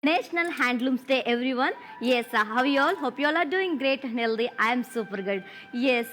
National Handlooms Day, everyone. Yes, how you all? Hope you all are doing great and healthy. I am super good. Yes,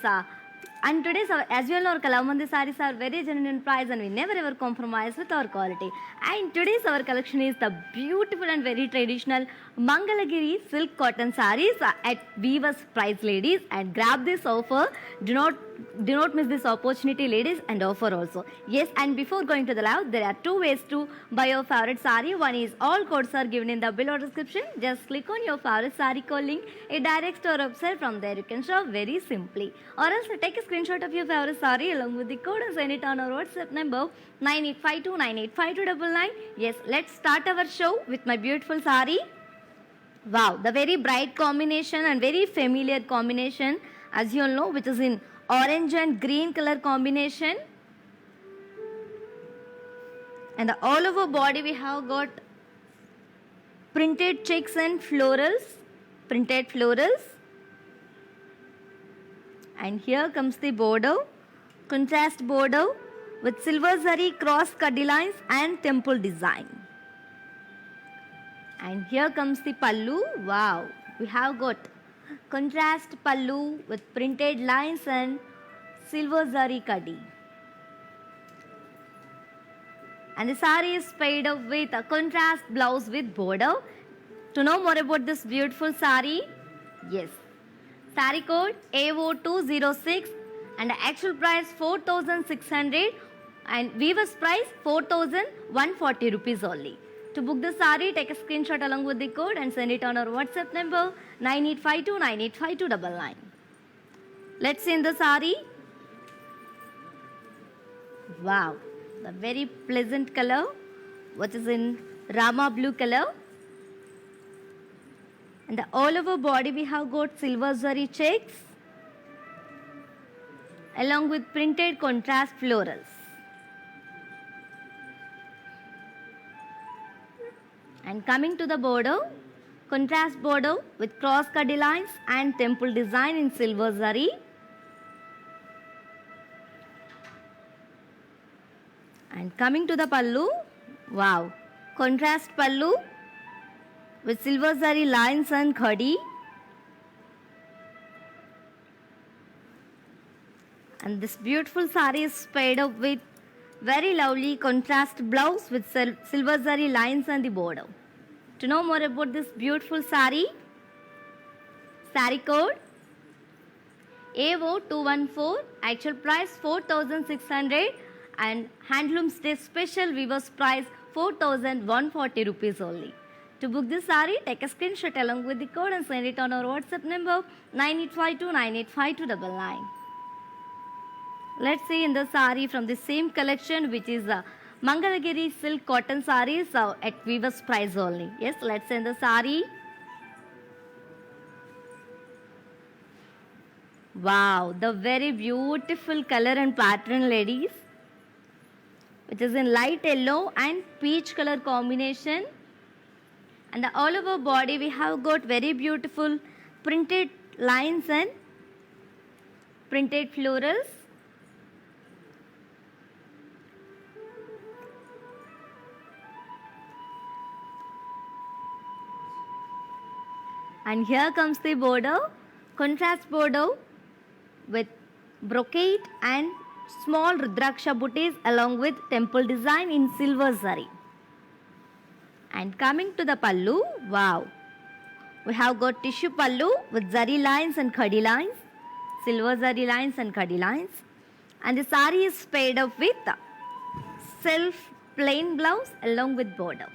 and today's, as you all know, Kalamandi sarees are very genuine price and we never ever compromise with our quality. And today's our collection is the beautiful and very traditional Mangalagiri silk cotton sarees at Weaver's price, ladies. And grab this offer. Do not miss this opportunity, ladies, and offer also. Yes, and before going to the live, there are two ways to buy your favorite saree. One is all codes are given in the below description. Just click on your favorite saree code link. It directs to our website. From there, you can shop very simply. Or else take a screenshot of your favorite saree along with the code and send it on our WhatsApp number 9852985299. Yes, let's start our show with my beautiful saree. Wow, the very bright combination and very familiar combination, as you all know, which is in orange and green color combination. And all over body we have got printed checks and printed florals. And here comes the border, contrast border with silver zari cross cutty lines and temple design. And here comes the pallu. Wow, we have got contrast pallu with printed lines and silver zari kaddi. And the saree is paired up with a contrast blouse with border. To know more about this beautiful saree, yes, saree code AO206 and the actual price 4,600 and weaver's price 4,140 rupees only. To book the saree, take a screenshot along with the code and send it on our WhatsApp number 9852985299. Let's see in the saree. Wow, the very pleasant color, which is in Rama blue color. And the all over body we have got silver zari checks along with printed contrast florals. And coming to the border, contrast border with cross cutty lines and temple design in silver zari. And coming to the pallu, wow, contrast pallu with silver zari lines and khadi. And this beautiful saree is paired up with very lovely contrast blouse with silver zari lines and the border. To know more about this beautiful saree, saree code AO214, actual price 4,600 and Handlooms Day special weaver's price 4,140 rupees only. To book this saree, take a screenshot along with the code and send it on our WhatsApp number 9852985299. Let's see in the saree from the same collection, which is Mangalagiri silk cotton sarees at weaver's price only. Yes, let's see in the saree. Wow, the very beautiful color and pattern, ladies, which is in light yellow and peach color combination. And the all over body we have got very beautiful printed lines and printed florals. And here comes the border, contrast border with brocade and small rudraksha booties along with temple design in silver zari. And coming to the pallu, wow, we have got tissue pallu with zari lines and khadi lines, silver zari lines and khadi lines. And the saree is paired up with self plain blouse along with border.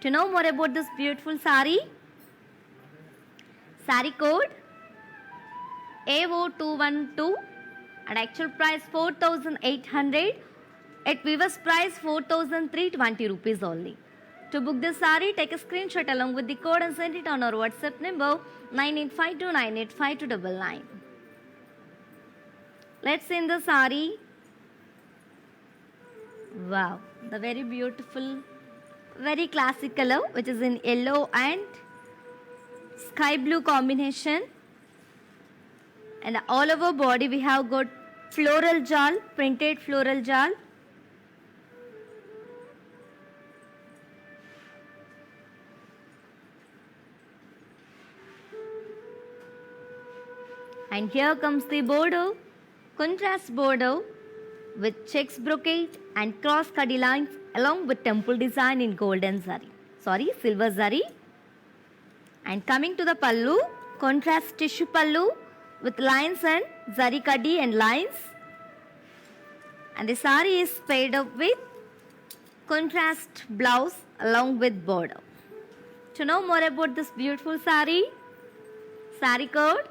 To know more about this beautiful saree, saree code AO212 and actual price 4,800 at weaver's price 4,320 rupees only. To book this saree, take a screenshot along with the code and send it on our WhatsApp number 9852985299. Let's see in the saree. Wow, the very beautiful, very classic color, which is in yellow and sky blue combination. And all over body we have got floral jal, printed floral jal. And here comes the border, contrast border with checks brocade and cross cutty lines along with temple design in golden zari. Sorry, silver zari. And coming to the pallu, contrast tissue pallu with lines and zari kaddi and lines. And the sari is paired up with contrast blouse along with border. To know more about this beautiful sari, sari code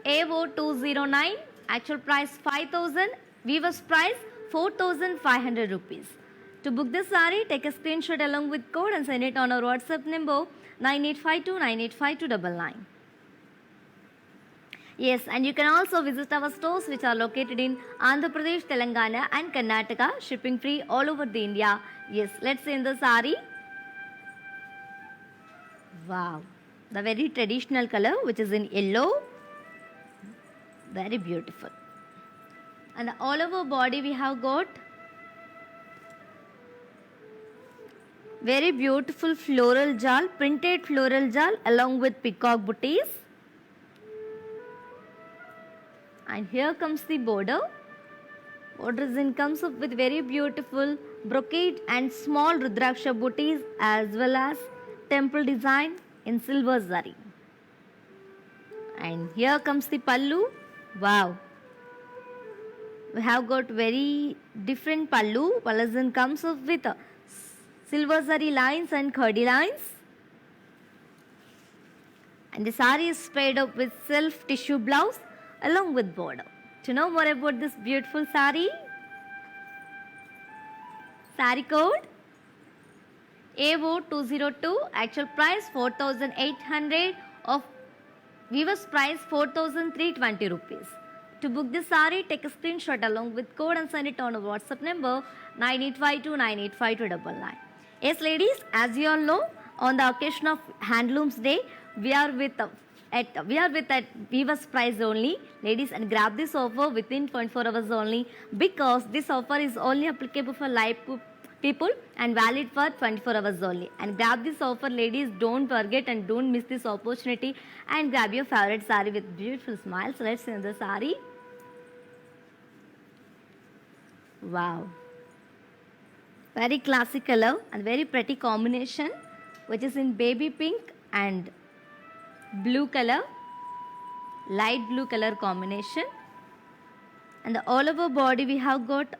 AO209, actual price 5,000, weaver's price 4,500 rupees. To book this sari, take a screenshot along with code and send it on our WhatsApp number 9852985299. Yes, and you can also visit our stores which are located in Andhra Pradesh, Telangana and Karnataka, shipping free all over the India. Yes, let's see in the sari. Wow, the very traditional color which is in yellow, very beautiful. And all over body we have got very beautiful floral jal, printed floral jal along with peacock booties. And here comes the border. Border comes up with very beautiful brocade and small rudraksha booties as well as temple design in silver zari. And here comes the pallu. Wow. We have got very different pallu. Pallu comes up with silver zari lines and khadi lines. And the sari is paired up with self tissue blouse along with border. To know more about this beautiful sari, sari code AO202, actual price 4,800, of weaver's price 4,320 rupees. To book this sari, take a screenshot along with code and send it on our WhatsApp number 9852985299. Yes, ladies, as you all know, on the occasion of Handlooms Day, we are at weaver's price only, ladies, and grab this offer within 24 hours only, because this offer is only applicable for live people and valid for 24 hours only. And grab this offer, ladies, don't forget and don't miss this opportunity, and grab your favorite sari with beautiful smiles. Let's see the sari. Wow, very classic color and very pretty combination, which is in baby pink and blue color, light blue color combination. And the all over body we have got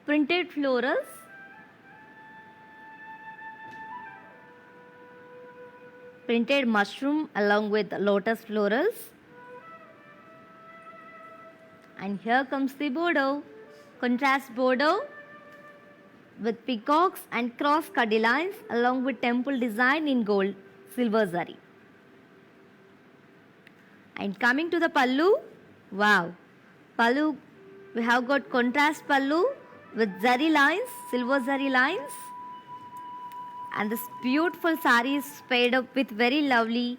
printed florals, printed mushroom along with lotus florals. And here comes the border, contrast border with peacocks and cross cutty lines along with temple design in gold silver zari. And coming to the pallu, wow, pallu, we have got contrast pallu with zari lines, silver zari lines. And this beautiful sari is paired up with very lovely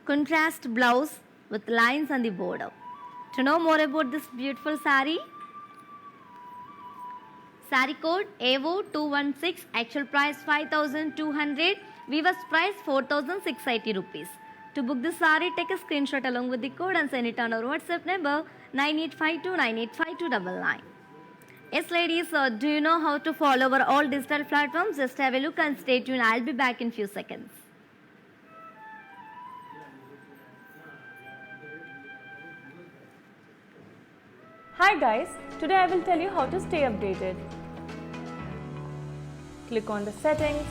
contrast blouse with lines on the border. To know more about this beautiful sari, sari code AO216, actual price 5,200, weaver's price 4,680 rupees. To book this sari, take a screenshot along with the code and send it on our WhatsApp number 9852985299. Yes, ladies, do you know how to follow our all digital platforms? Just have a look and stay tuned. I'll be back in few seconds. Hi guys, today I will tell you how to stay updated. Click on the settings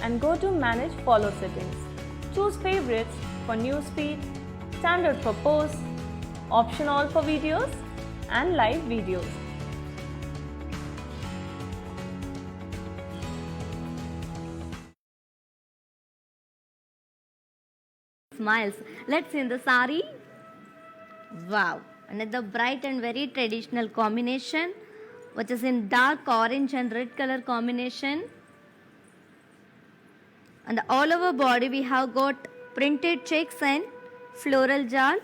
and go to manage follow settings. Choose favorites for newsfeed, standard for posts, option all for videos and live videos. Smiles. Let's see in the sari. Wow, another bright and very traditional combination, which is in dark orange and red color combination. And all over body we have got printed checks and floral jal.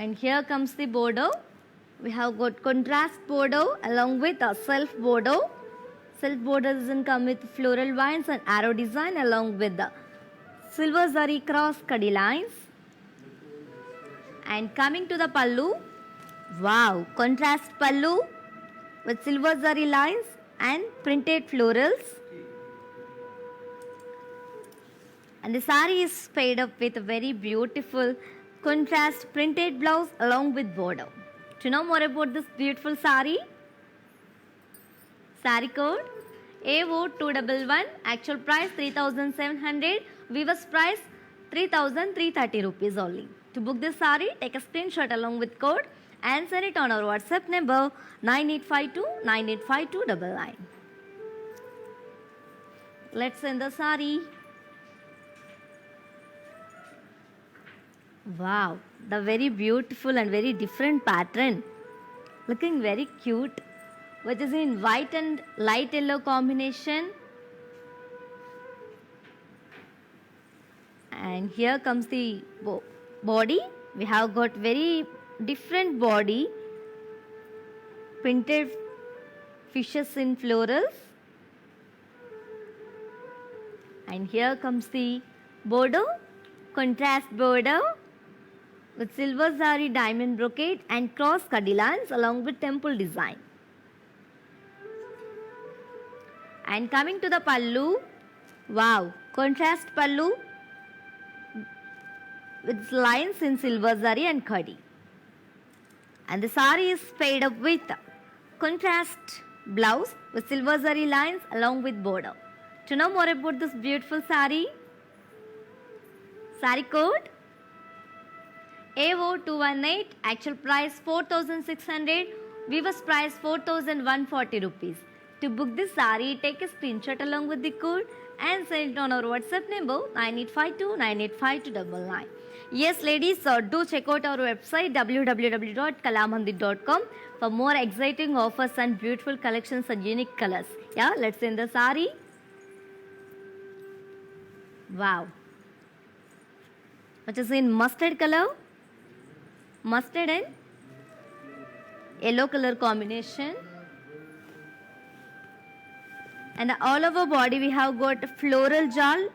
And here comes the border, We have got contrast bordeaux along with a self bordeaux. Self bordeaux doesn't come with floral vines and arrow design along with the silver zari cross kadi lines. And coming to the pallu, wow, contrast pallu with silver zari lines and printed florals. And the sari is paired up with a very beautiful contrast printed blouse along with border. To know more about this beautiful sari, sari code AO211, actual price 3700, weaver's price 3330 rupees only. To book this sari, take a screenshot along with code and send it on our WhatsApp number 9852 985299. Let's send the sari. Wow, the very beautiful and very different pattern. Looking very cute, which is in white and light yellow combination. And here comes the body. We have got very different body, printed fishes in florals. And here comes the bordeaux, contrast bordeaux with silver zari diamond brocade and cross kadilans along with temple design. And coming to the pallu, wow, contrast pallu with lines in silver zari and khadi. And the sari is paired up with contrast blouse with silver zari lines along with border. To know more about this beautiful sari, sari code AO218, actual price 4600, weaver's price 4140 rupees. To book this sari, take a screenshot along with the code and send it on our WhatsApp number 9852 985299. Yes, ladies, do check out our website www.kalamandir.com for more exciting offers and beautiful collections and unique colors. Yeah, let's send the sari. Wow, which is in mustard color, mustard and yellow color combination. And all over body we have got floral jal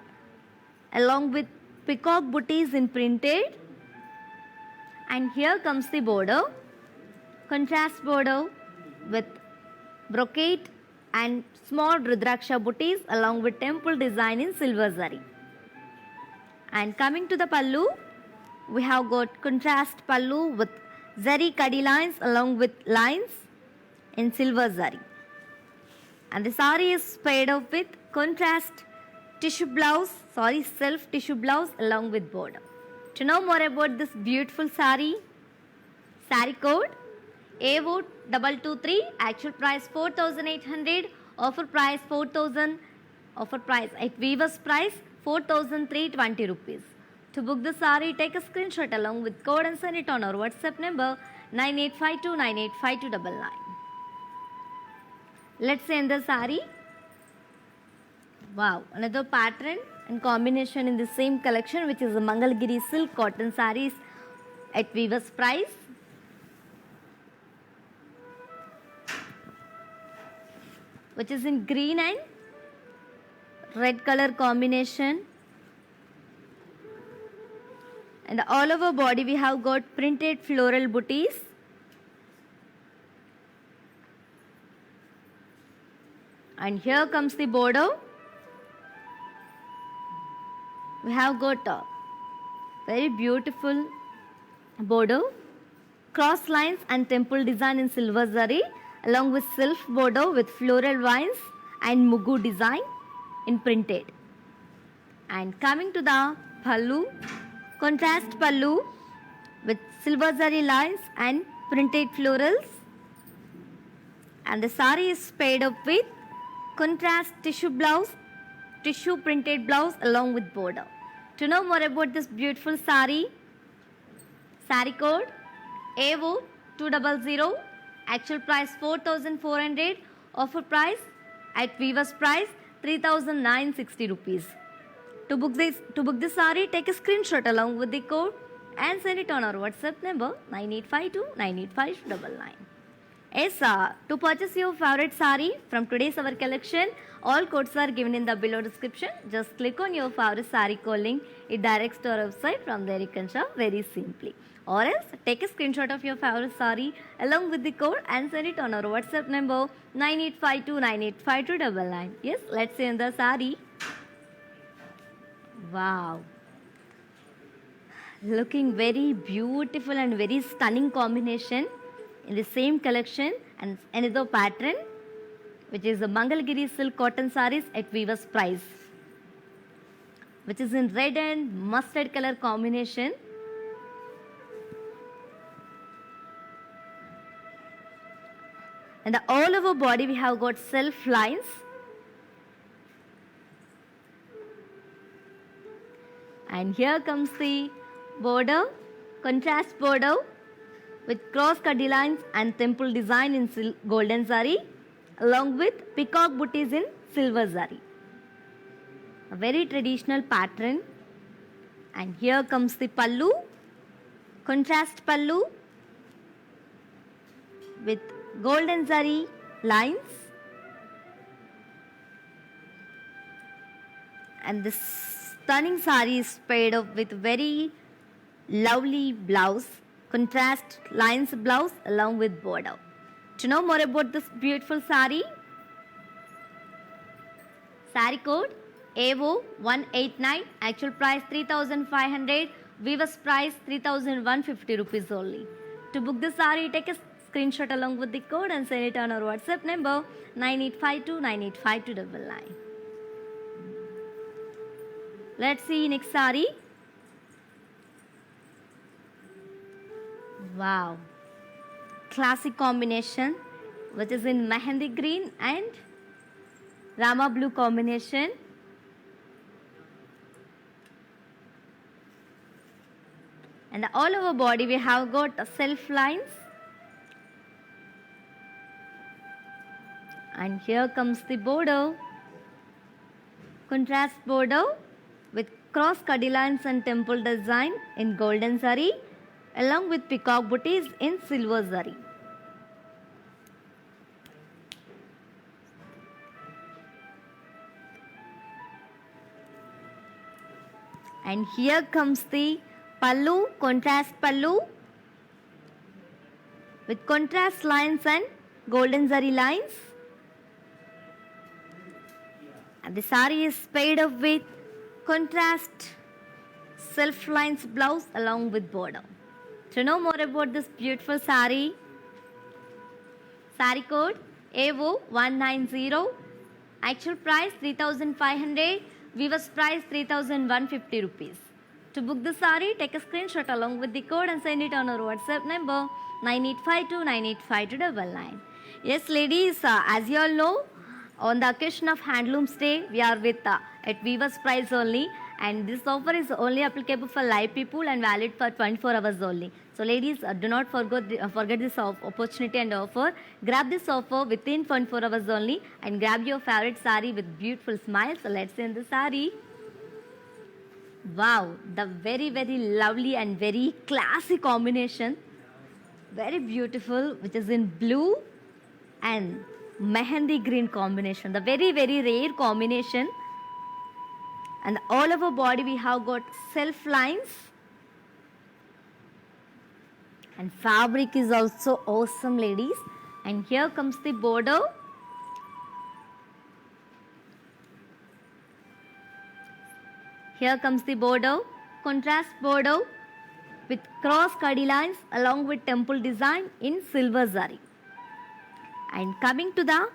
along with peacock booties in printed. And here comes the border, contrast border with brocade and small rudraksha booties along with temple design in silver zari. And coming to the pallu, we have got contrast pallu with zari kadi lines along with lines in silver zari. And the sari is paired up with contrast tissue blouse, self tissue blouse along with border. To know more about this beautiful sari, sari code AO223, actual price 4800, offer price 4000, offer price at weaver's price 4320 rupees. To book the sari, take a screenshot along with code and send it on our WhatsApp number 9852 985299. Let's send the sari. Wow, another pattern and combination in the same collection, which is a Mangalgiri silk cotton saris at weaver's price. Which is in green and red color combination. And all over body we have got printed floral booties. And here comes the border. We have got a very beautiful border, cross lines and temple design in silver zari along with self border with floral vines and mugu design in printed. And coming to the pallu, contrast pallu with silver zari lines and printed florals. And the sari is paired up with contrast tissue blouse, tissue printed blouse along with border. To know more about this beautiful sari, sari code AO200, actual price 4400, offer price at weaver's price 3960 rupees. To book this sari, take a screenshot along with the code and send it on our WhatsApp number 9852985299. Yes, to purchase your favorite sari from today's our collection, all codes are given in the below description. Just click on your favorite sari code link. It directs to our website. From there you can shop very simply. Or else take a screenshot of your favorite sari along with the code and send it on our WhatsApp number 9852985299. Yes, let's see in the sari. Wow. Looking very beautiful and very stunning combination in the same collection and another pattern, which is the Mangalgiri silk cotton sarees at Viva's price, which is in red and mustard color combination. And all over body we have got self lines. And here comes the border, contrast border with cross cutty lines and temple design in golden zari along with peacock booties in silver zari. A very traditional pattern. And here comes the pallu, contrast pallu with golden zari lines. And this stunning sari is paired up with very lovely blouse, contrast lines blouse along with border. To know more about this beautiful sari, sari code AO189, actual price 3500, Viva's price 3150 rupees only. To book the sari, take a screenshot along with the code and send it on our WhatsApp number 9852985299. Let's see next sari. Wow, classic combination, which is in mehendi green and rama blue combination. And all over body we have got self lines. And here comes the border, contrast border with cross cutty lines and temple design in golden zari along with peacock booties in silver zari. And here comes the pallu, contrast pallu with contrast lines and golden zari lines. And the sari is paired up with contrast self lines blouse along with border. To know more about this beautiful sari, sari code AO190, actual price 3500, Viva's price 3150 rupees. To book the sari, take a screenshot along with the code and send it on our WhatsApp number 9852985299. Yes, ladies, as you all know, on the occasion of Handlooms Day, we are with at Viva's price only, and this offer is only applicable for live people and valid for 24 hours only. So ladies, do not forget this opportunity and offer. Grab this offer within 24 hours only and grab your favorite sari with beautiful smiles. So let's see in the sari. Wow, the very lovely and very classy combination. Very beautiful, which is in blue and mehendi green combination. The very rare combination. And all over body we have got self lines. And fabric is also awesome, ladies. And here comes the border. Here comes the border, contrast border with cross cutty lines along with temple design in silver zari. And coming to the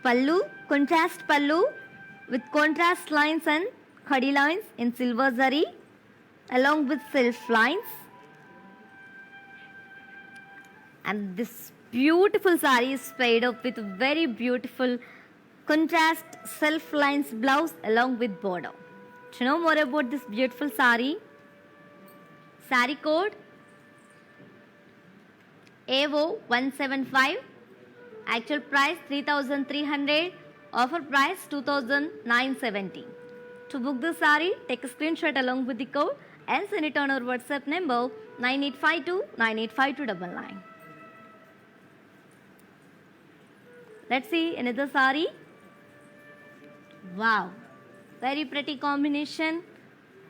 pallu, contrast pallu with contrast lines and khadi lines in silver zari along with self lines. And this beautiful sari is paired up with very beautiful contrast self lines blouse along with border. To know more about this beautiful sari, sari code AO175, actual price 3300, offer price 2970. To book the sari, take a screenshot along with the code and send it on our WhatsApp number 9852985299. Let's see another sari. Wow, very pretty combination,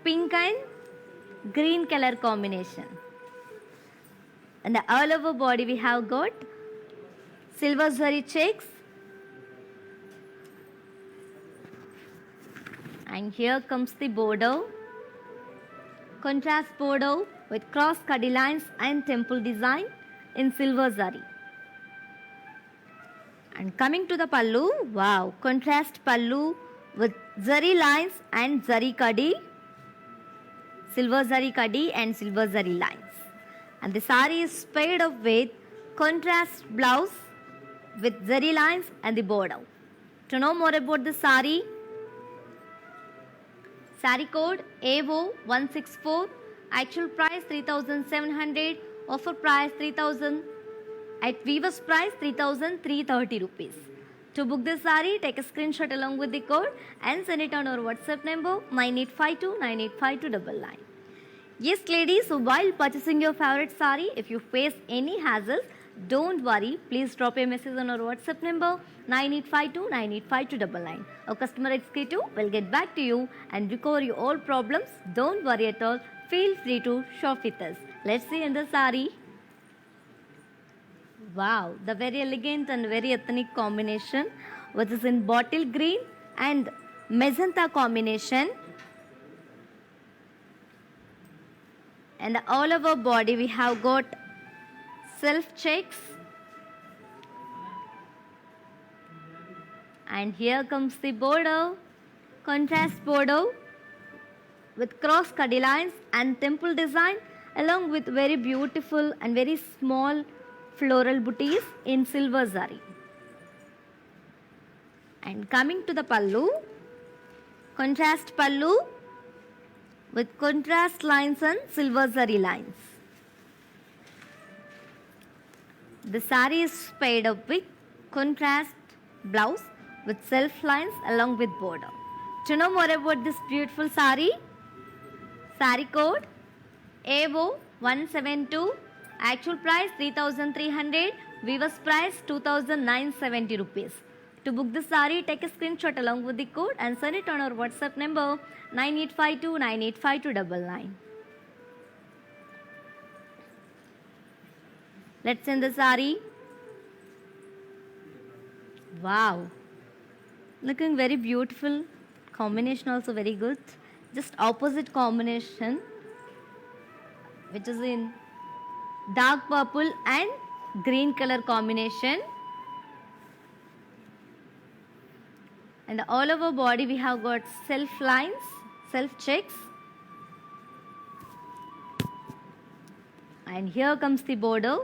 pink and green color combination. And all over body we have got silver zari checks. And here comes the border, contrast border with cross cutty lines and temple design in silver zari. And coming to the pallu, wow, contrast pallu with zari lines and zari kadi, silver zari kadi and silver zari lines. And the sari is paired up with contrast blouse with zari lines and the border. To know more about the sari, sari code AO164, actual price 3,700, offer price 3,000, at weaver's price 3,330 rupees. To book this sari, take a screenshot along with the code and send it on our WhatsApp number 9852985299. Yes ladies, so while purchasing your favorite sari, if you face any hassles, don't worry, please drop a message on our WhatsApp number 9852985299. Our customer executive will get back to you and recover your all problems. Don't worry at all. Feel free to shop with us. Let's see in the sari. Wow, the very elegant and very ethnic combination, which is in bottle green and magenta combination. And all over body we have got self checks. And here comes the border, contrast border with cross cutty lines and temple design along with very beautiful and very small floral booties in silver zari. And coming to the pallu, contrast pallu with contrast lines and silver zari lines. The sari is paired up with contrast blouse with self lines along with border. To know more about this beautiful sari, sari code AO172, actual price 3,300, weaver's price 2,970 rupees. To book this sari, take a screenshot along with the code and send it on our WhatsApp number 9852985299. Let's send the sari. Wow, looking very beautiful. Combination also very good. Just opposite combination, which is in dark purple and green color combination. And all over body we have got self lines, self checks. And here comes the border,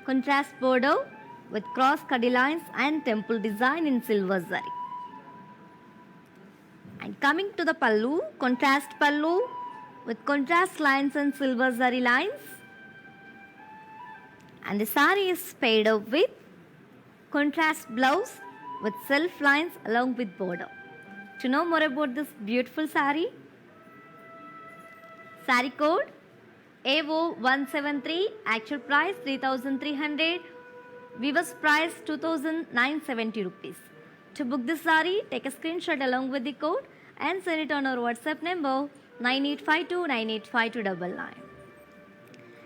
contrast border with cross cutty lines and temple design in silver zari. And coming to the pallu, contrast pallu with contrast lines and silver zari lines. And the sari is paired up with contrast blouse with self lines along with border. To know more about this beautiful sari, sari code AO173, actual price 3,300, weaver's price 2,970 rupees. To book this sari, take a screenshot along with the code and send it on our WhatsApp number 9852985299.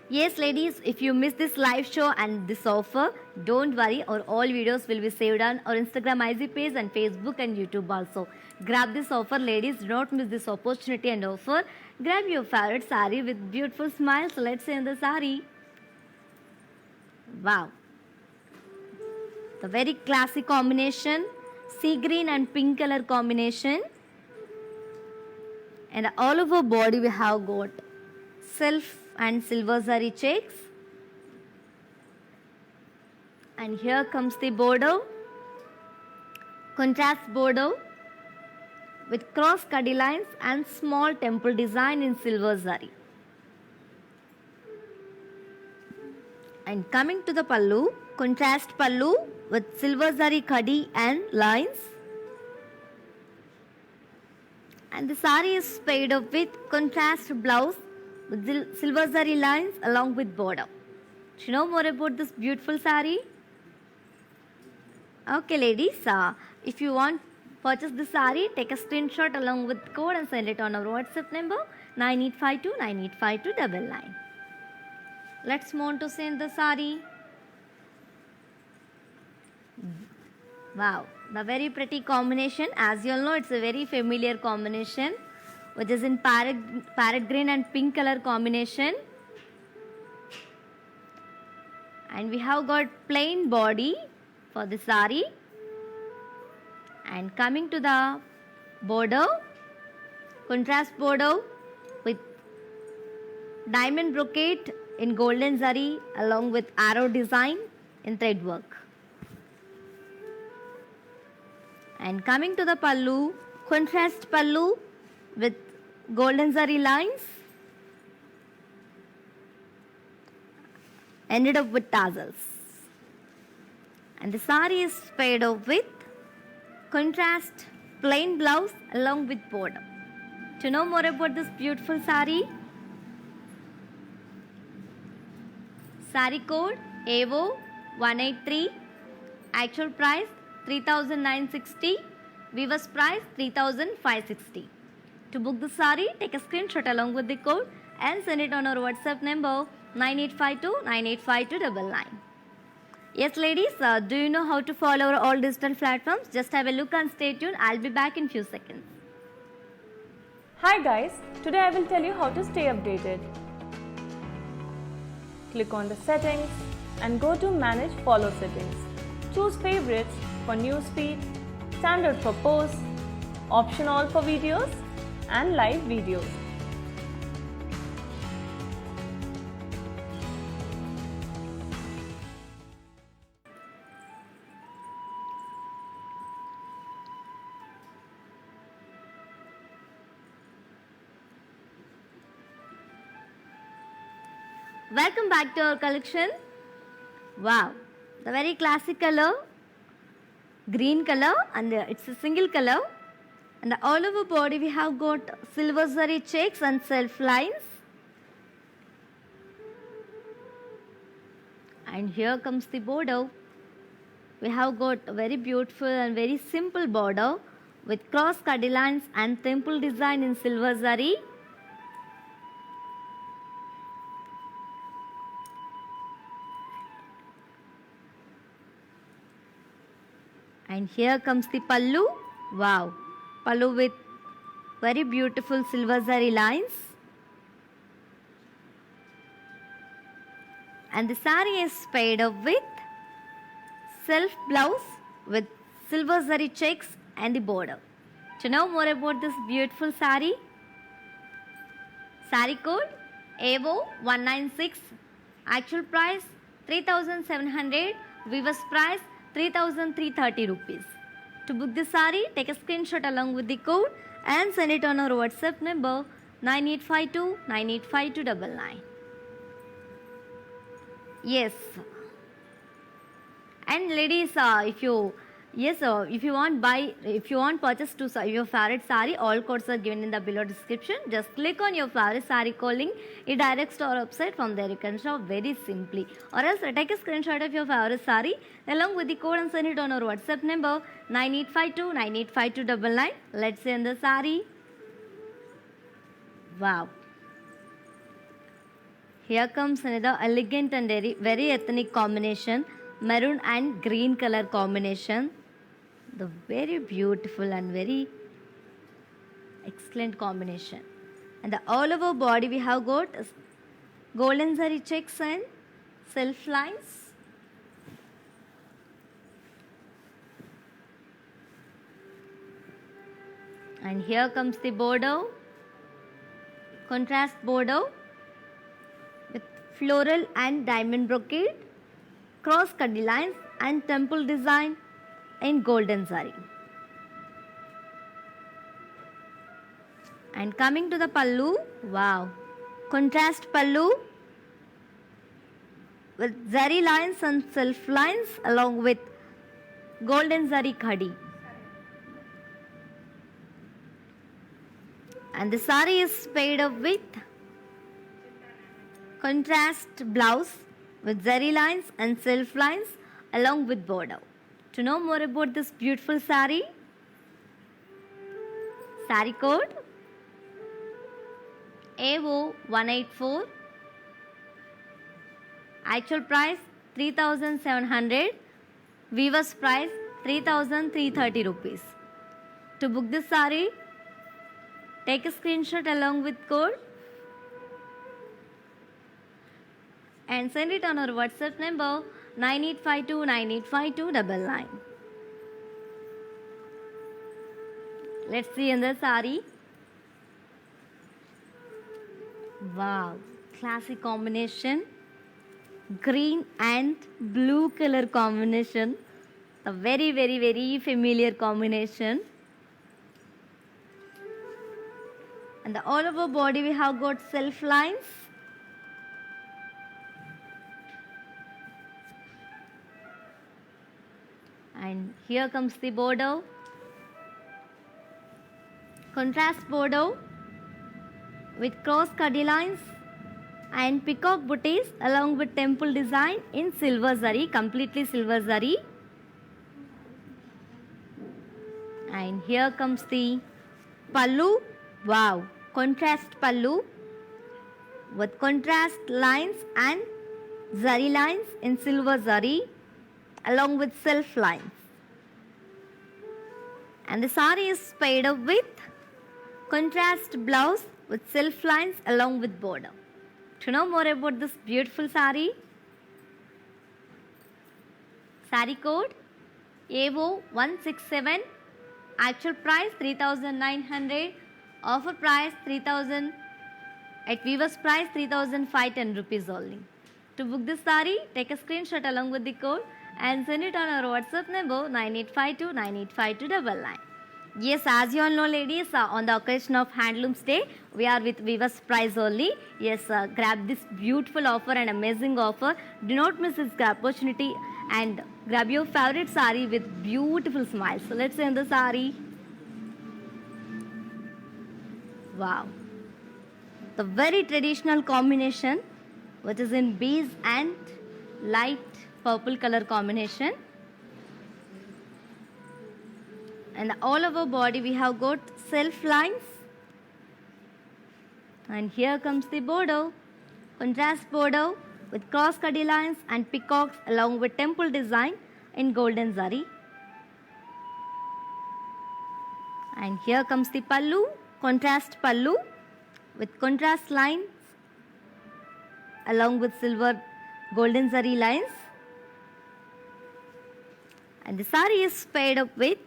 Yes ladies, if you miss this live show and this offer, don't worry, our all videos will be saved on our Instagram IG page and Facebook and YouTube also. Grab this offer ladies, do not miss this opportunity and offer. Grab your favorite sari with beautiful smiles. Let's see in the sari. Wow, the very classic combination, sea green and pink color combination. And all over body we have got self and silver zari checks. And here comes the border, contrast border with cross cutty lines and small temple design in silver zari. And coming to the pallu, contrast pallu with silver zari kadi and lines. And the sari is paired up with contrast blouse with silver zari lines along with border. Do you know more about this beautiful sari? Okay, ladies, if you want purchase the sari, take a screenshot along with code and send it on our WhatsApp number 9852985299. Let's move on to send the sari. Wow, the very pretty combination. As you all know, it's a very familiar combination, which is in parrot green and pink color combination. And we have got plain body for the sari. And coming to the border, contrast border with diamond brocade in golden zari along with arrow design in thread work. And coming to the pallu, contrast pallu with golden zari lines, ended up with tassels. And the sari is paired up with contrast plain blouse along with border. To know more about this beautiful sari, sari code AVO 183, actual price 3,960, weaver's price 3,560. To book the sari, take a screenshot along with the code and send it on our WhatsApp number 9852985299. Yes, ladies, do you know how to follow our all digital platforms? Just have a look and stay tuned. I'll be back in few seconds. Hi guys, today I will tell you how to stay updated. Click on the settings and go to manage follow settings. Choose favorites for newsfeed, standard for posts, option all for videos and live videos. Welcome back to our collection. Wow, the very classic color, green color, and it's a single color. And all over body we have got silver zari checks and self lines. And here comes the border. We have got a very beautiful and very simple border with cross cutty lines and temple design in silver zari. And here comes the pallu. Wow, pallu with very beautiful silver zari lines. And the sari is paired up with self blouse with silver zari checks and the border. To know more about this beautiful sari, sari code AVO 196, actual price 3,700, weaver's price 3,330 rupees. To book the sari, take a screenshot along with the code and send it on our WhatsApp number 9852985299. Yes. And ladies, if you want purchase to your favorite sari, all codes are given in the below description. Just click on your favorite sari code link. It directs to our website. From there you can shop very simply. Or else take a screenshot of your favorite sari along with the code and send it on our WhatsApp number 9852985299. Let's send the sari. Wow. Here comes another elegant and very ethnic combination, maroon and green color combination. The very beautiful and very excellent combination. And the all over body we have got golden zari checks and self lines. And here comes the border, contrast border with floral and diamond brocade, cross cutty lines and temple design in golden zari. And coming to the pallu, wow, contrast pallu with zari lines and self lines along with golden zari khadi. And the saree is paired up with contrast blouse with zari lines and self lines along with border. To know more about this beautiful saree, saree code AO184, actual price 3700, weaver's price 3330 rupees. To book this saree, take a screenshot along with code and send it on our WhatsApp number 9852985299. Let's see in the saree. Wow, classic combination. Green and blue color combination. A very, very, very familiar combination. And the all over body we have got self lines. And here comes the border. Contrast border with cross cutty lines and peacock booties along with temple design in silver zari, completely silver zari. And here comes the pallu. Wow, contrast pallu with contrast lines and zari lines in silver zari along with self lines. And the saree is paired up with contrast blouse with self lines along with border. To know more about this beautiful saree, saree code AO167, actual price 3900, offer price 3000, at weaver's price 3510 rupees only. To book this saree, take a screenshot along with the code and send it on our WhatsApp number 9852985299. Yes, as you all know, ladies, on the occasion of Handlooms Day, we are with Viva's price only. Yes, grab this beautiful offer and amazing offer. Do not miss this opportunity and grab your favorite saree with beautiful smiles. So let's end the saree. Wow, the very traditional combination, which is in beige and light purple color combination. And all over body we have got self lines. And here comes the border, contrast border with cross cutty lines and peacocks along with temple design in golden zari. And here comes the pallu, contrast pallu with contrast lines along with silver golden zari lines. And the saree is paired up with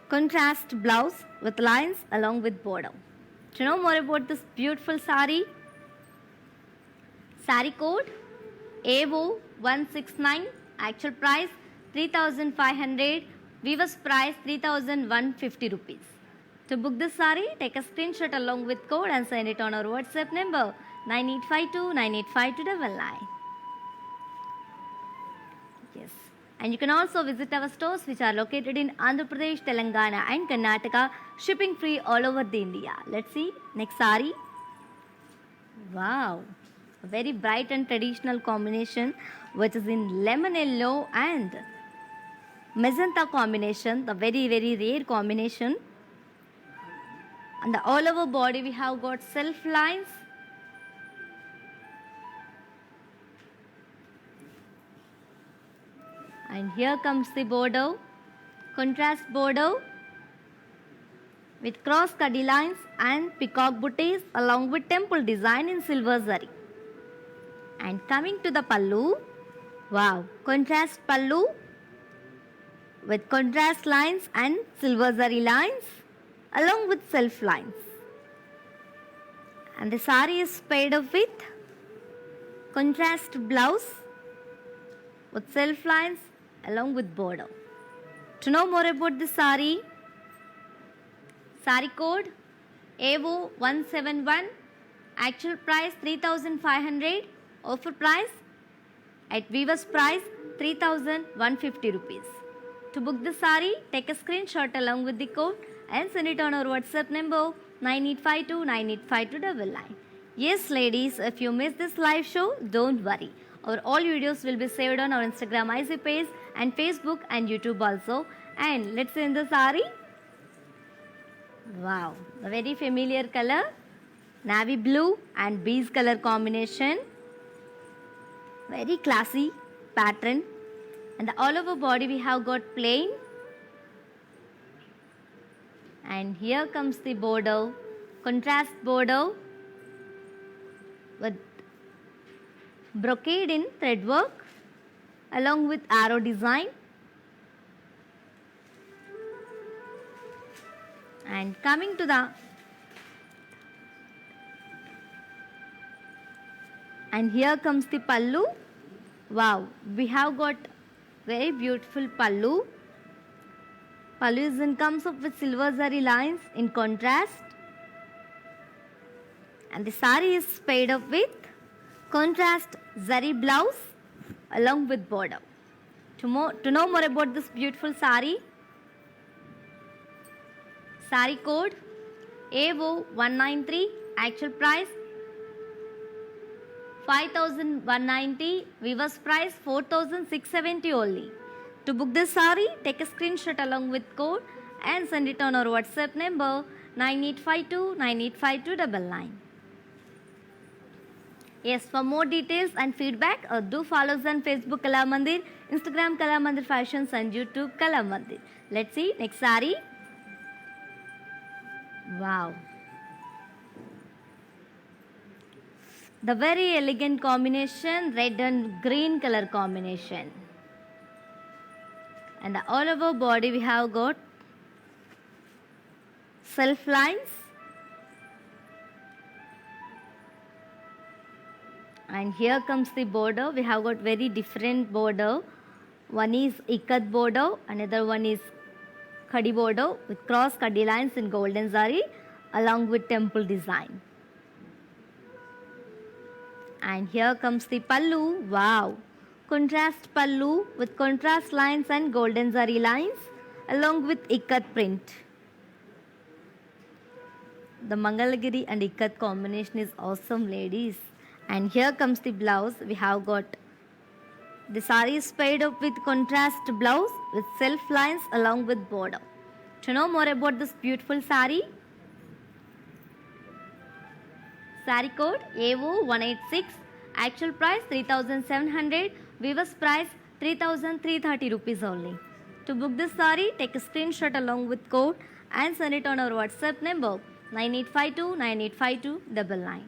contrast blouse with lines along with border. To know more about this beautiful saree, saree code AO169, actual price 3500, weaver's price 3150 rupees. To book this saree, take a screenshot along with code and send it on our WhatsApp number 9852985299. Yes. And you can also visit our stores which are located in Andhra Pradesh, Telangana and Karnataka, shipping free all over the India. Let's see next saree. Wow, a very bright and traditional combination which is in lemon yellow and magenta combination, the very, very rare combination. And the all over body we have got self lines. And here comes the border, contrast border with cross cutty lines and peacock booties along with temple design in silver zari. And coming to the pallu, wow, contrast pallu with contrast lines and silver zari lines along with self lines. And the saree is paired up with contrast blouse with self lines along with border. To know more about this saree, saree code AO171, actual price 3500, offer price at weaver's price 3150 rupees. To book this saree, take a screenshot along with the code and send it on our WhatsApp number 9852985299. Yes, ladies, if you miss this live show, don't worry. Our all videos will be saved on our Instagram IC page and Facebook and YouTube also. And let's see in the sari. Wow, the very familiar color, navy blue and beige color combination. Very classy pattern. And all over body we have got plain. And here comes the border, contrast border with brocade in thread work along with arrow design. And coming to the and here comes the pallu. Wow, we have got very beautiful pallu. Pallu comes up with silver zari lines in contrast. And the sari is paired up with contrast zari blouse along with border. To know more about this beautiful sari, sari code AO193, actual price 5,190, weaver's price 4,670 only. To book this sari, take a screenshot along with code and send it on our WhatsApp number 9852985299. Yes, for more details and feedback, do follow us on Facebook Kala Mandir, Instagram Kala Mandir Fashions and YouTube Kala Mandir. Let's see next sari. Wow. The very elegant combination, red and green color combination. And all over body we have got self lines. And here comes the border. We have got very different border. One is ikat border, another one is khadi border with cross khadi lines in golden zari along with temple design. And here comes the pallu. Wow, contrast pallu with contrast lines and golden zari lines along with ikat print. The Mangalagiri and ikat combination is awesome, ladies. And here comes the blouse. We have got the sari is paired up with contrast blouse with self lines along with border. To know more about this beautiful sari, sari code AO186, actual price 3,700, weaver's price 3,330 rupees only. To book this sari, take a screenshot along with code and send it on our WhatsApp number 9852985299.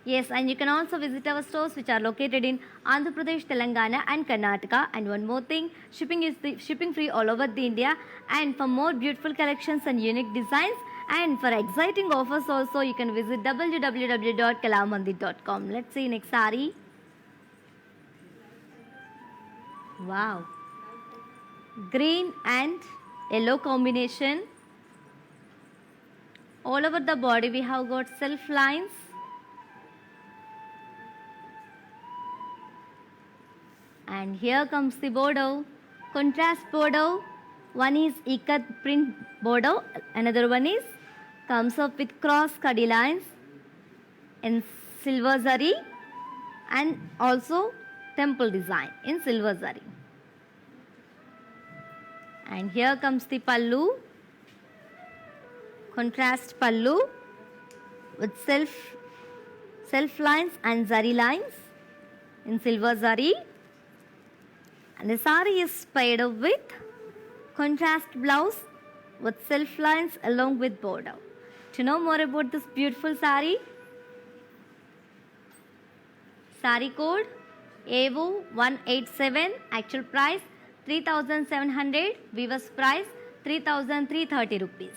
Yes, and you can also visit our stores which are located in Andhra Pradesh, Telangana and Karnataka. And one more thing, shipping free all over the India. And for more beautiful collections and unique designs and for exciting offers also, you can visit www.kalamandir.com. Let's see next sari. Wow, green and yellow combination. All over the body we have got self lines. And here comes the border, contrast border. One is ikat print border, another one is comes up with cross khadi lines in silver zari and also temple design in silver zari. And here comes the pallu, contrast pallu with self lines and zari lines in silver zari. And the sari is paired up with contrast blouse with self lines along with border. To know more about this beautiful sari, sari code AO187, actual price 3,700, weaver's price 3,330 rupees.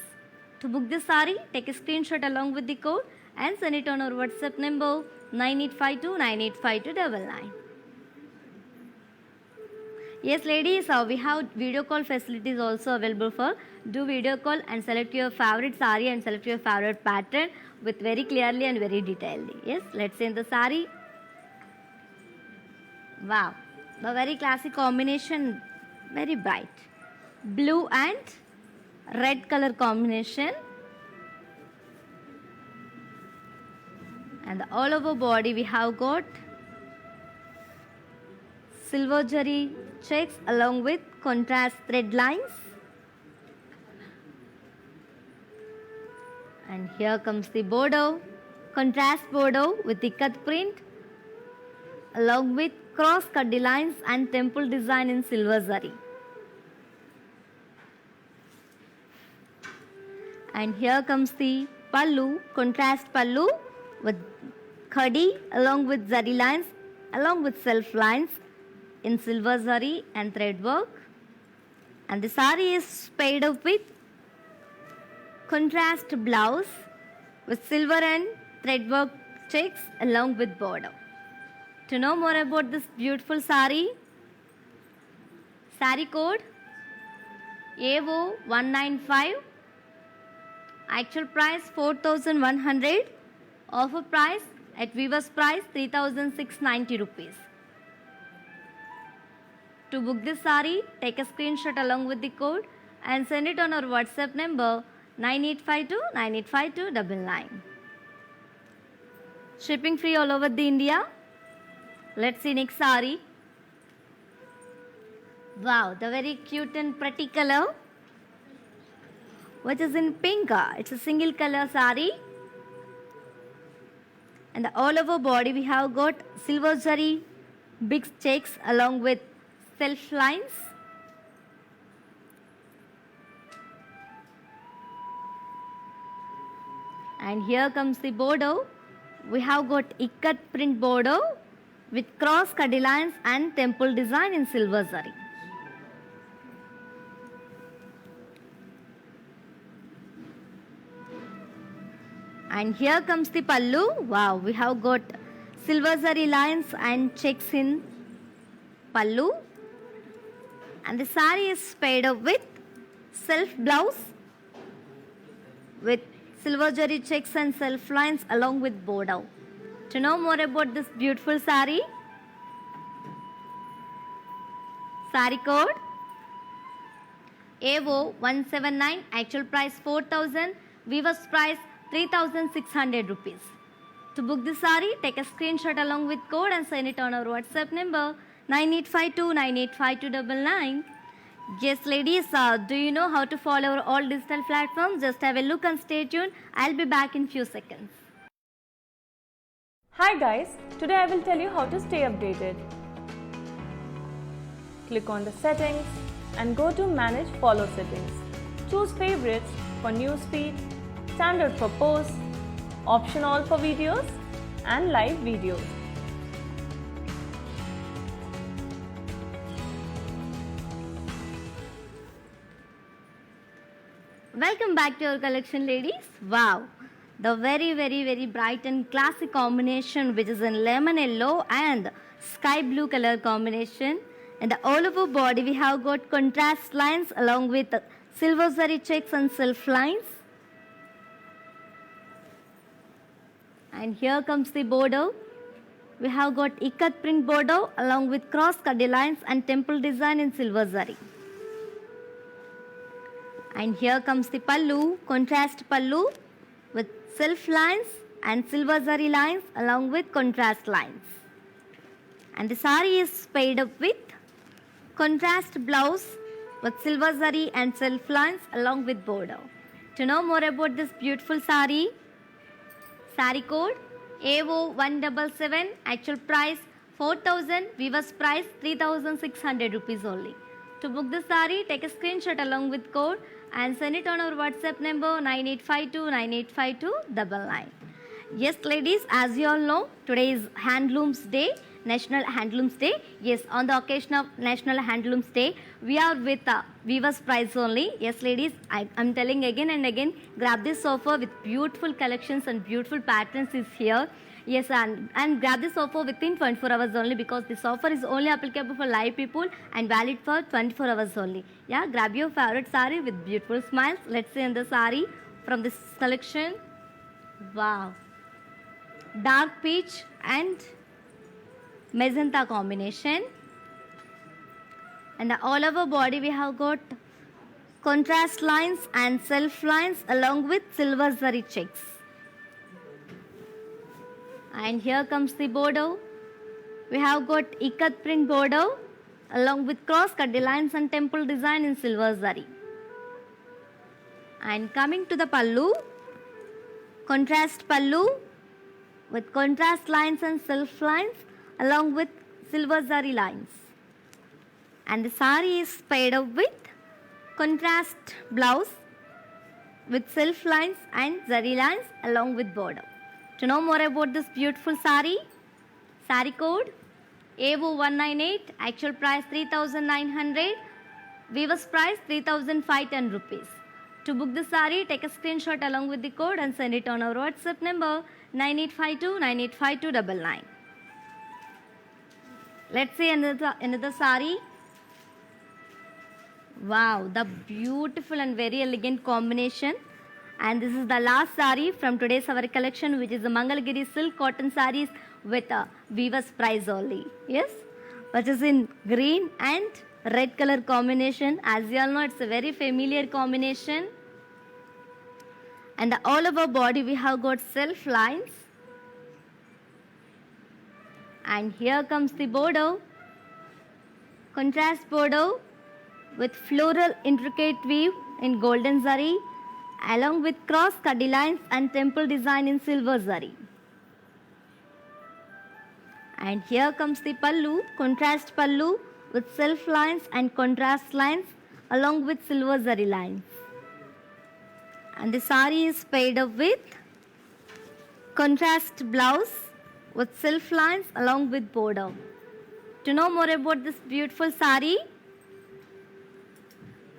To book this sari, take a screenshot along with the code and send it on our WhatsApp number 9852985299. Yes, ladies, we have video call facilities also available for do video call and select your favorite sari and select your favorite pattern with very clearly and very detailedly. Yes, let's see in the sari. Wow, the very classic combination, very bright. Blue and red color combination, and all over body we have got silver zari checks along with contrast thread lines. And here comes the border, contrast border with the cut print along with cross cut lines and temple design in silver zari. And here comes the pallu, contrast pallu with khadi along with zari lines along with self lines in silver zari and thread work. And the sari is paired up with contrast blouse with silver and thread work checks along with border. To know more about this beautiful sari, sari code AO195, actual price 4,100, offer price at Viva's price 3,690 rupees. To book this sari, take a screenshot along with the code and send it on our WhatsApp number 9852 9852 99. Shipping free all over the India. Let's see next sari. Wow, the very cute and pretty color, which is in pink. It's a single color sari. And all over body we have got silver zari, big checks along with self lines. And here comes the border. We have got ikat print border with cross cut lines and temple design in silver zari. And here comes the pallu. Wow, we have got silver zari lines and checks in pallu. And the sari is paired up with self blouse with silver zari checks and self lines along with border. To know more about this beautiful sari, sari code AO179, actual price 4,000, Viva's price 3,600 rupees. To book this sari, take a screenshot along with code and send it on our WhatsApp number 9852 985299. Yes, ladies, do you know how to follow our all digital platforms? Just have a look and stay tuned. I'll be back in few seconds. Hi guys, today I will tell you how to stay updated. Click on the settings and go to manage follow settings. Choose favorites for newsfeed, standard for posts, option all for videos and live videos. Welcome back to our collection, ladies. Wow, the very bright and classic combination, which is in lemon yellow and sky blue color combination. And all over body we have got contrast lines along with silver zari checks and self lines. And here comes the border. We have got ikat print border along with cross cut lines and temple design in silver zari. And here comes the pallu, contrast pallu with self lines and silver zari lines along with contrast lines. And the sari is paired up with contrast blouse with silver zari and self lines along with border. To know more about this beautiful sari, sari code AO177, actual price 4,000, Viva's price 3,600 rupees only. To book the sari, take a screenshot along with code and send it on our WhatsApp number 9852 985299. Yes, ladies, as you all know, today is Handlooms Day, National Handlooms Day. Yes, on the occasion of National Handlooms Day, we are with Viva's price only. Yes, ladies, I'm telling again and again, grab this offer with beautiful collections and beautiful patterns is here. Yes, and grab this offer within 24 hours only, because this offer is only applicable for live people and valid for 24 hours only. Yeah, grab your favorite sari with beautiful smiles. Let's see in the sari from this collection. Wow, dark peach and magenta combination. And all over body we have got contrast lines and self lines along with silver zari checks. And here comes the border. We have got ikat print border along with cross cut lines and temple design in silver zari. And coming to the pallu, contrast pallu with contrast lines and self lines along with silver zari lines. And the sari is paired up with contrast blouse with self lines and zari lines along with border. To know more about this beautiful sari, sari code AO198, actual price 3,900, weaver's price 3,510 rupees. To book the sari, take a screenshot along with the code and send it on our WhatsApp number 9852985299. Let's see another sari. Wow, the beautiful and very elegant combination. And this is the last sari from today's our collection, which is the Mangalgiri silk cotton saris with a weaver's price only. Yes, which is in green and red color combination. As you all know, it's a very familiar combination. And all over body we have got self lines. And here comes the border, contrast border with floral intricate weave in golden zari along with cross cutty lines and temple design in silver zari. And here comes the pallu, contrast pallu with self lines and contrast lines along with silver zari lines. And the sari is paired up with contrast blouse with self lines along with border. To know more about this beautiful sari,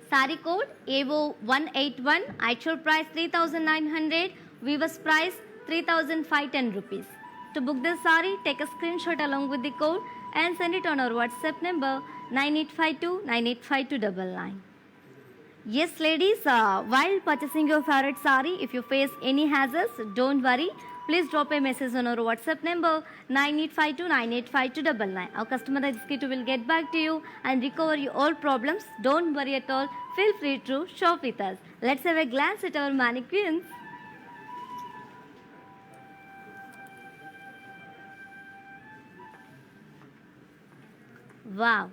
sari code AO181, actual price 3,900, weaver's price 3,510 rupees. To book this sari, take a screenshot along with the code and send it on our WhatsApp number 9852985299. Yes, ladies, while purchasing your favorite sari, if you face any hazards, don't worry. Please drop a message on our WhatsApp number 9852985299. Our customer executive will get back to you and recover your all problems. Don't worry at all. Feel free to shop with us. Let's have a glance at our mannequins. Wow.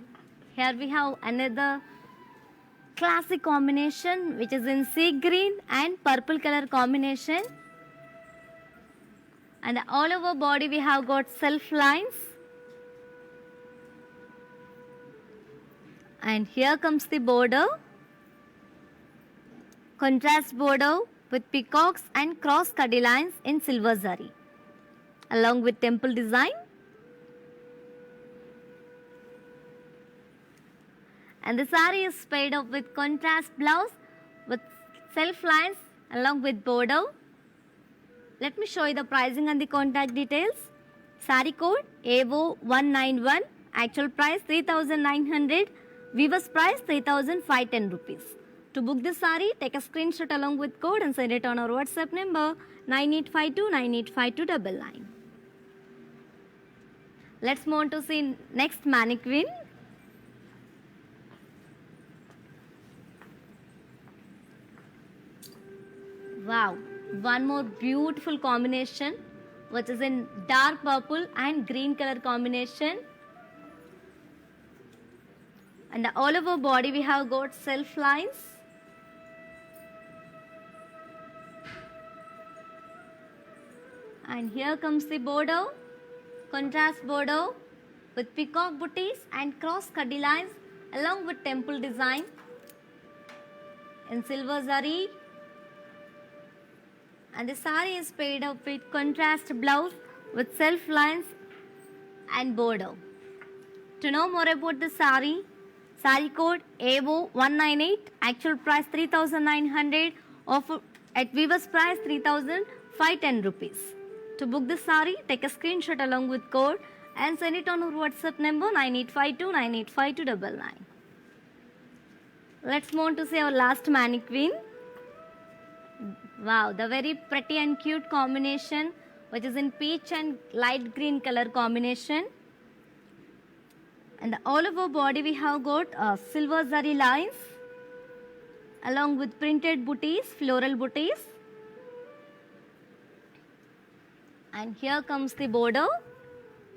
Here we have another classic combination, which is in sea green and purple color combination. And all over body we have got self lines. And here comes the border, contrast border with peacocks and cross cutty lines in silver zari along with temple design. And the sari is paired up with contrast blouse with self lines along with border. Let me show you the pricing and the contact details. Sari code AO191, actual price 3,900, weaver's price 3,510 rupees. To book this sari, take a screenshot along with code and send it on our WhatsApp number 9852985299. Let's move on to see next mannequin. Wow, one more beautiful combination, which is in dark purple and green color combination. And all over body we have got self lines. And here comes the border, contrast border with peacock booties and cross cutty lines along with temple design in silver zari. And the sari is paired up with contrast blouse with self lines and border. To know more about the sari, sari code AO198, actual price 3,900, offer at weaver's price 3,510 rupees. To book the sari, take a screenshot along with code and send it on our WhatsApp number 9852985299. Let's move on to see our last mannequin. Wow, the very pretty and cute combination, which is in peach and light green color combination. And all over body we have got silver zari lines. along with printed booties, floral booties. And here comes the border,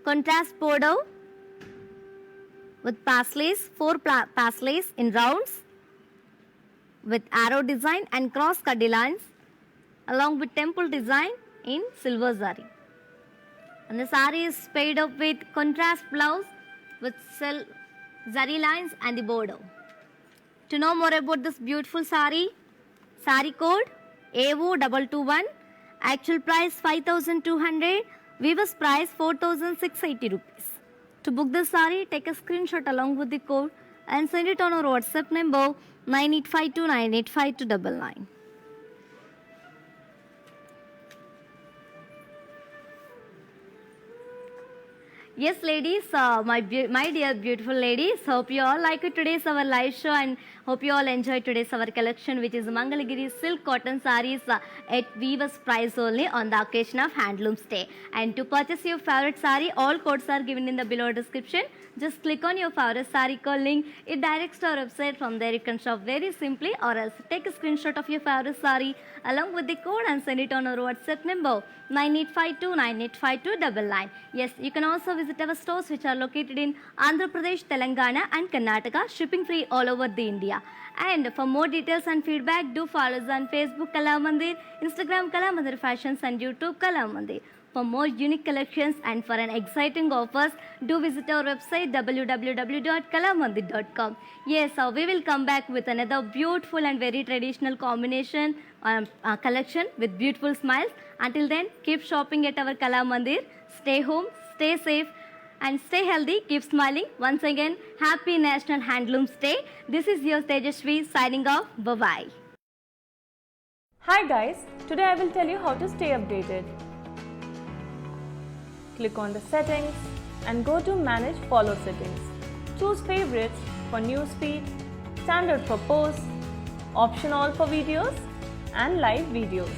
contrast border with paisleys, 4 paisleys in rounds with arrow design and cross cutty lines along with temple design in silver zari. And the sari is paired up with contrast blouse with zari lines and the border. To know more about this beautiful sari, sari code AO221, actual price 5,200, weaver's price 4,680 rupees. To book this sari, take a screenshot along with the code and send it on our WhatsApp number 9852985299. Yes, ladies, my dear beautiful ladies, hope you all like today's our live show and hope you all enjoy today's our collection, which is Mangalagiri silk cotton sarees at weaver's price only on the occasion of Handlooms Day. And to purchase your favorite saree, all codes are given in the below description. Just click on your favorite saree code link. It directs to our website. From there you can shop very simply, or else take a screenshot of your favorite saree along with the code and send it on our WhatsApp number 9852985299. Yes, you can also visit our stores which are located in Andhra Pradesh, Telangana and Karnataka, shipping free all over the India. And for more details and feedback, do follow us on Facebook Kalamandir, Instagram Kalamandir Fashions and YouTube Kalamandir. For more unique collections and for an exciting offers, do visit our website www.kalamandir.com. Yes, we will come back with another beautiful and very traditional combination collection with beautiful smiles. Until then, keep shopping at our Kalamandir. Stay home, stay safe and stay healthy. Keep smiling. Once again, happy National Handlooms Day. This is your Tejasvi signing off. Bye-bye. Hi guys, today I will tell you how to stay updated. Click on the settings and go to manage follow settings. Choose favorites for newsfeed, standard for posts, option all for videos and live videos.